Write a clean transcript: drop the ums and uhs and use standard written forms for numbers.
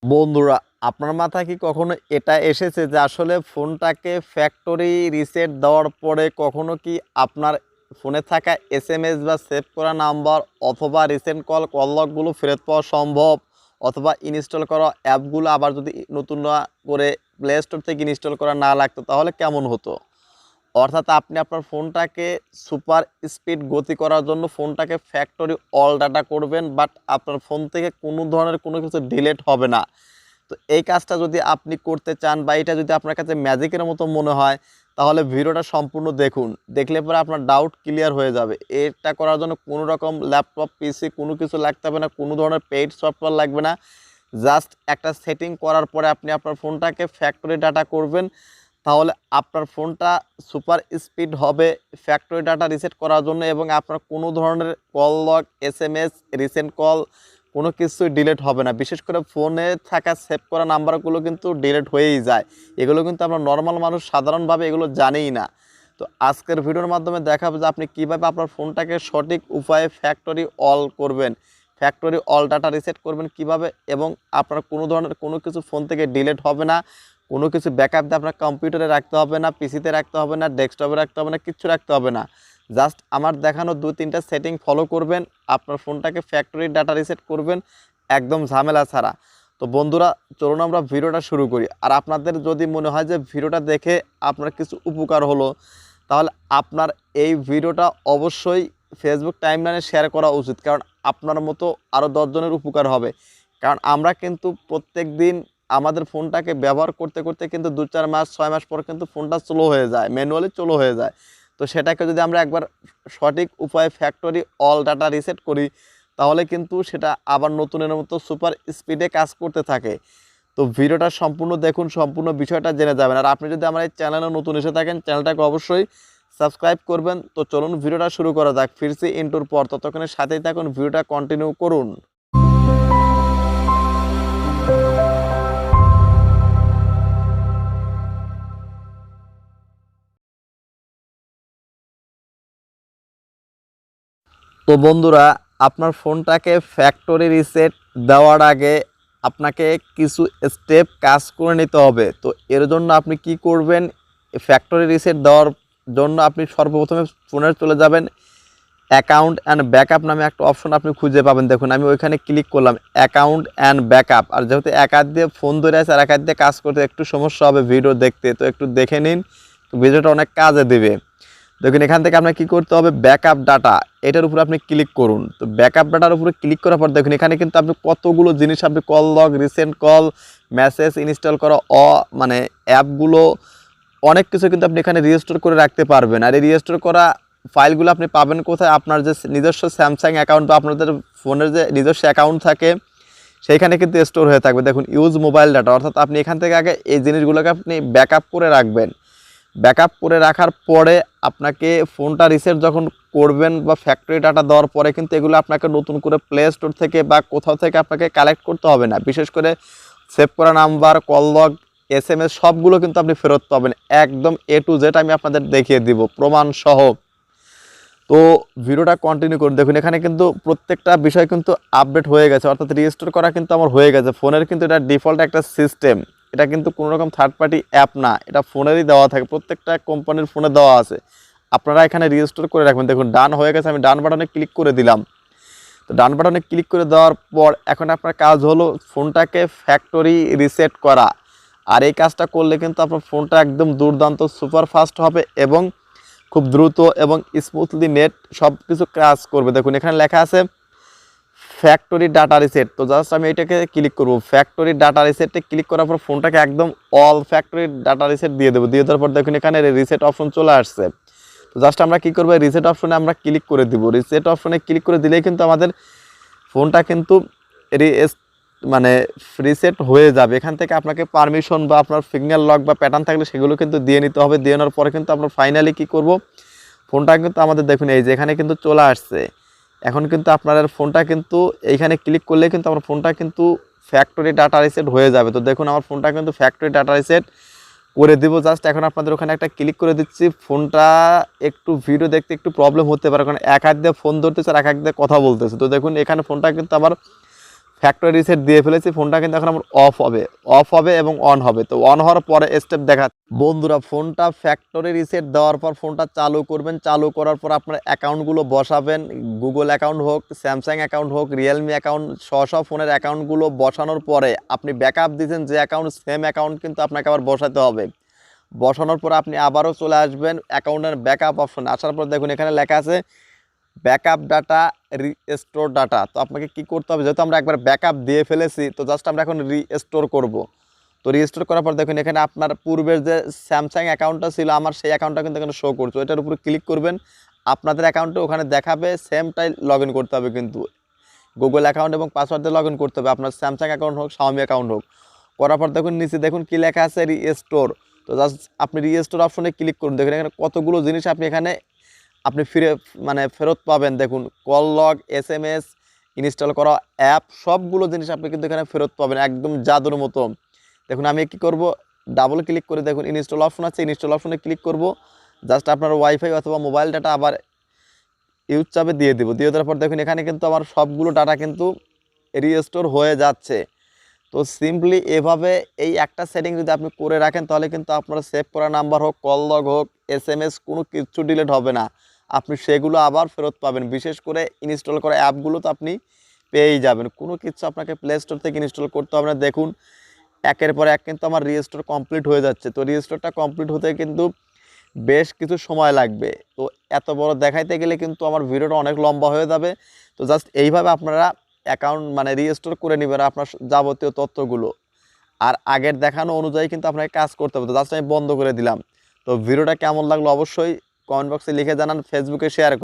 বন্ধুরা, আপনার মাথায় কি কখনো এটা এসেছে যে আসলে ফোনটাকে ফ্যাক্টরি রিসেট দেওয়ার পরে কখনো কি আপনার ফোনে থাকা এসএমএস বা সেভ করা নাম্বার অথবা রিসেন্ট কল লগগুলো ফেরত পাওয়া সম্ভব, অথবা ইনস্টল করা অ্যাপগুলো আবার যদি নতুন করে প্লে স্টোর থেকে ইনস্টল করা না লাগতো তাহলে কেমন হতো? অর্থাৎ আপনি আপনার ফোনটাকে সুপার স্পিড গতি করার জন্য ফোনটাকে ফ্যাক্টরি অল ডাটা করবেন, বাট আপনার ফোন থেকে কোনো ধরনের কোনো কিছু ডিলিট হবে না। তো এই কাজটা যদি আপনি করতে চান বা এটা যদি আপনার কাছে ম্যাজিকের মতো মনে হয়, তাহলে ভিডিওটা সম্পূর্ণ দেখুন। দেখলে পরে আপনার ডাউট ক্লিয়ার হয়ে যাবে। এটা করার জন্য কোনো রকম ল্যাপটপ, পিসি কোনো কিছু লাগতে হবে না, কোনো ধরনের পেইড সফটওয়্যার লাগবে না। জাস্ট একটা সেটিং করার পরে আপনি আপনার ফোনটাকে ফ্যাক্টরি ডাটা করবেন, তাহলে আপনার ফোনটা সুপার স্পিড হবে ফ্যাক্টরি ডাটা রিসেট করার জন্য, এবং আপনার কোনো ধরনের call log, SMS, recent call কোনো কিছুই ডিলিট হবে না। বিশেষ করে ফোনে থাকা সেভ করা নাম্বারগুলো কিন্তু ডিলিট হয়েই যায়। এগুলো কিন্তু আমরা নর্মাল মানুষ সাধারণভাবে এগুলো জানিই না। তো আজকের ভিডিওর মাধ্যমে দেখাবো যে আপনি কীভাবে আপনার ফোনটাকে সঠিক উপায়ে ফ্যাক্টরি অল করবেন, ফ্যাক্টরি অল ডাটা রিসেট করবেন কিভাবে, এবং আপনার কোনো ধরনের কোনো কিছু ফোন থেকে ডিলিট হবে না। কোনো কিছু ব্যাকআপ দিয়ে আপনার কম্পিউটারে রাখতে হবে না, পিসিতে রাখতে হবে না, ডেস্কটপে রাখতে হবে না, কিচ্ছু রাখতে হবে না। জাস্ট আমার দেখানো 2-3টা সেটিং ফলো করবেন, আপনার ফোনটাকে ফ্যাক্টরি ডাটা রিসেট করবেন একদম ঝামেলা ছাড়া। তো বন্ধুরা, চলুন আমরা ভিডিওটা শুরু করি। আর আপনাদের যদি মনে হয় যে ভিডিওটা দেখে আপনার কিছু উপকার হলো, তাহলে আপনার এই ভিডিওটা অবশ্যই ফেসবুক টাইমলাইনে শেয়ার করা উচিত, কারণ আপনার মতো আরও 10 জনের উপকার হবে। কারণ আমরা কিন্তু প্রত্যেক দিন আমাদের ফোনটাকে ব্যবহার করতে করতে কিন্তু 2-4 মাস 6 মাস পর কিন্তু ফোনটা স্লো হয়ে যায়, ম্যানুয়ালি স্লো হয়ে যায়। তো সেটাকে যদি আমরা একবার সঠিক উপায়ে ফ্যাক্টরি অল ডাটা রিসেট করি, তাহলে কিন্তু সেটা আবার নতুনের মতো সুপার স্পিডে কাজ করতে থাকে। তো ভিডিওটা সম্পূর্ণ দেখুন, সম্পূর্ণ বিষয়টা জেনে যাবেন। আর আপনি যদি আমার এই চ্যানেলে নতুন এসে থাকেন, চ্যানেলটাকে অবশ্যই সাবস্ক্রাইব করবেন। তো চলুন ভিডিওটা শুরু করা যাক। ফিরছি ইন্টুর পর, ততক্ষণে সাথেই থাকুন, ভিডিওটা কন্টিনিউ করুন। তো বন্ধুরা, আপনার ফোনটাকে ফ্যাক্টরি রিসেট দেওয়ার আগে আপনাকে কিছু স্টেপ কাজ করে নিতে হবে। তো এর জন্য আপনি কি করবেন, ফ্যাক্টরি রিসেট দেওয়ার জন্য আপনি সর্বপ্রথমে ফোনে চলে যাবেন, অ্যাকাউন্ট অ্যান্ড ব্যাকআপ নামে একটা অপশন আপনি খুঁজে পাবেন। দেখুন, আমি ওইখানে ক্লিক করলাম, অ্যাকাউন্ট অ্যান্ড ব্যাকআপ। আর যেহেতু এক হাত দিয়ে ফোন ধরে আছে আর এক হাত দিয়ে কাজ করতে একটু সমস্যা হবে ভিডিও দেখতে, তো একটু দেখে নিন, ভিডিওটা অনেক কাজে দেবে। দেখুন, এখান থেকে আপনার কী করতে হবে, ব্যাকআপ ডাটা, এটার উপরে আপনি ক্লিক করুন। তো ব্যাকআপ ডাটার উপরে ক্লিক করার পর দেখুন এখানে কিন্তু আপনি কতগুলো জিনিস, আপনি call log, recent call, message, install করা মানে অ্যাপগুলো, অনেক কিছু কিন্তু আপনি এখানে রেজিস্টার করে রাখতে পারবেন। আর এই রেজিস্টার করা ফাইলগুলো আপনি পাবেন কোথায়, আপনার যে নিজস্ব স্যামসাং অ্যাকাউন্ট বা আপনাদের ফোনের যে নিজস্ব অ্যাকাউন্ট থাকে সেইখানে কিন্তু স্টোর হয়ে থাকবে। দেখুন, ইউজ মোবাইল ডাটা, অর্থাৎ আপনি এখান থেকে আগে এই জিনিসগুলোকে আপনি ব্যাকআপ করে রাখবেন। ব্যাকআপ করে রাখার পরে আপনাকে ফোনটা রিসেট যখন করবেন বা ফ্যাক্টরি ডাটা দেওয়ার পরে কিন্তু এগুলো আপনাকে নতুন করে প্লে স্টোর থেকে বা কোথাও থেকে আপনাকে কালেক্ট করতে হবে না। বিশেষ করে সেভ করা নাম্বার, কল লগ, এসএমএস সবগুলো কিন্তু আপনি ফেরত পাবেন একদম A to Z। আমি আপনাদের দেখিয়ে দিব প্রমাণ সহ। তো ভিডিওটা কন্টিনিউ করুন। দেখুন, এখানে কিন্তু প্রত্যেকটা বিষয় কিন্তু আপডেট হয়ে গেছে, অর্থাৎ রেজিস্টার করা কিন্তু আমার হয়ে গেছে ফোনের। কিন্তু এটা ডিফল্ট একটা সিস্টেম, এটা কিন্তু কোনো রকম থার্ড পার্টি অ্যাপ না, এটা ফোনেরই দেওয়া থাকে, প্রত্যেকটা কোম্পানির ফোনে দেওয়া আছে। আপনারা এখানে রেজিস্টার করে রাখবেন। দেখুন, ডান হয়ে গেছে, আমি ডান বাটনে ক্লিক করে দিলাম। তো ডান বাটনে ক্লিক করে দেওয়ার পর এখন আপনার কাজ হলো ফোনটাকে ফ্যাক্টরি রিসেট করা। আর এই কাজটা করলে কিন্তু আপনার ফোনটা একদম দুর্দান্ত সুপার ফাস্ট হবে এবং খুব দ্রুত এবং স্মুথলি নেট সব কিছু কাজ করবে। দেখুন, এখানে লেখা আছে ফ্যাক্টরি ডাটা রিসেট। তো জাস্ট আমি এটাকে ক্লিক করব, ফ্যাক্টরি ডাটা রিসেটে ক্লিক করার পর ফোনটাকে একদম অল ফ্যাক্টরি ডাটা রিসেট দিয়ে দেবো। দিয়ে দেওয়ার পর দেখুন এখানে রিসেট অপশন চলে আসছে। তো জাস্ট আমরা কী করবো, রিসেট অপশনে আমরা ক্লিক করে দিব। রিসেট অপশনে ক্লিক করে দিলেই কিন্তু আমাদের ফোনটা কিন্তু মানে রিসেট হয়ে যাবে। এখান থেকে আপনাকে পারমিশন বা আপনার ফিঙ্গার লক বা প্যাটার্ন থাকলে সেগুলো কিন্তু দিয়ে নিতে হবে। দিয়ে নেওয়ার পরে কিন্তু আমরা ফাইনালি কী করব, ফোনটা কিন্তু আমাদের দেখুন এই যে এখানে কিন্তু চলে আসছে। এখন কিন্তু আপনার ফোনটা কিন্তু এইখানে ক্লিক করলে কিন্তু আমার ফোনটা কিন্তু ফ্যাক্টরি ডাটা রিসেট হয়ে যাবে। তো দেখুন, আমার ফোনটা কিন্তু ফ্যাক্টরি ডাটা রিসেট করে দিব। জাস্ট এখন আপনাদের ওখানে একটা ক্লিক করে দিচ্ছি। ফোনটা একটু ভিডিও দেখতে একটু প্রবলেম হতে পারে, কারণ এক হাত দিয়ে ফোন ধরতেছে আর এক হাত দিয়ে কথা বলতেছে। তো দেখুন এখানে ফোনটা কিন্তু আবার ফ্যাক্টরি রিসেট দিয়ে ফেলেছি, ফোনটা কিন্তু এখন আমার অফ হবে এবং অন হবে। তো অন হওয়ার পরে স্টেপ দেখা বন্ধুরা, ফোনটা ফ্যাক্টরি রিসেট দেওয়ার পর ফোনটা চালু করবেন। চালু করার পর আপনার অ্যাকাউন্টগুলো বসাবেন, গুগল অ্যাকাউন্ট হোক, স্যামসাং অ্যাকাউন্ট হোক, রিয়েলমি অ্যাকাউন্ট, সব ফোনের অ্যাকাউন্টগুলো বসানোর পরে আপনি ব্যাকআপ দিয়েছেন যে অ্যাকাউন্ট, সেম অ্যাকাউন্ট কিন্তু আপনাকে আবার বসাতে হবে। বসানোর পর আপনি আবারও চলে আসবেন অ্যাকাউন্টের ব্যাকআপ অপশনে। আসার পর দেখুন এখানে লেখা আছে ব্যাকআপ ডাটা, রিস্টোর ডাটা। তো আপনাকে কি করতে হবে, যেহেতু আমরা একবার ব্যাকআপ দিয়ে ফেলেছি, তো জাস্ট আমরা এখন রিস্টোর করব। তো রিস্টোর করার পর দেখুন এখানে আপনার পূর্বের যে স্যামসাং অ্যাকাউন্টটা ছিল, আমার সেই অ্যাকাউন্টটা কিন্তু এখানে শো করছে। এটার উপরে ক্লিক করবেন, আপনাদের অ্যাকাউন্টে ওখানে দেখাবে, সেমটাই লগ ইন করতে হবে কিন্তু গুগল অ্যাকাউন্ট এবং পাসওয়ার্ড দিয়ে লগ ইন করতে হবে, আপনার স্যামসাং অ্যাকাউন্ট হোক, শাওমি অ্যাকাউন্ট হোক। করার পর দেখুন নিচে দেখুন কি লেখা আছে, রিস্টোর। তো জাস্ট আপনি রিস্টোর অপশনে ক্লিক করুন। দেখুন এখানে কতগুলো জিনিস আপনি ফেরত পাবেন। দেখুন কল লগ, SMS, ইনস্টল করা অ্যাপ, সবগুলো জিনিস আপনি কিন্তু এখানে ফেরত পাবেন একদম জাদুর মতো। দেখুন আমি কি করব, ডাবল ক্লিক করে দেখুন ইনস্টল অপশন আছে, ইনস্টল অপশনে ক্লিক করব। জাস্ট আপনার ওয়াইফাই অথবা মোবাইল ডাটা আবার ইউজ চাপে দিয়ে দেবো। দিয়ে দেওয়ার পর দেখুন এখানে কিন্তু আমার সবগুলো ডাটা কিন্তু রিস্টোর হয়ে যাচ্ছে। তো সিম্পলি এভাবে এই একটা সেটিং যদি আপনি করে রাখেন, তাহলে কিন্তু আপনার সেভ করা নাম্বার হোক, কল লগ হোক, SMS, কোনো কিছু ডিলিট হবে না। আপনি সেগুলো আবার ফেরত পাবেন। বিশেষ করে ইনস্টল করা অ্যাপগুলো তো আপনি পেয়েই যাবেন, কোনো কিছু আপনাকে প্লে স্টোর থেকে ইনস্টল করতে হবে না। দেখুন একের পর এক কিন্তু আমার রিস্টোর কমপ্লিট হয়ে যাচ্ছে। তো রিস্টোরটা কমপ্লিট হতে কিন্তু বেশ কিছু সময় লাগবে। তো এত বড় দেখাইতে গেলে কিন্তু আমার ভিডিওটা অনেক লম্বা হয়ে যাবে। তো জাস্ট এইভাবে আপনারা অ্যাকাউন্ট রিস্টোর করে নেবেন আপনার যাবতীয় তথ্যগুলো। আর আগের দেখানো অনুযায়ী কিন্তু আপনাকে কাজ করতে হবে। তো জাস্ট আমি বন্ধ করে দিলাম। তো ভিডিওটা কেমন লাগলো অবশ্যই কমেন্ট বক্সে লিখে জানান, ফেসবুকে শেয়ার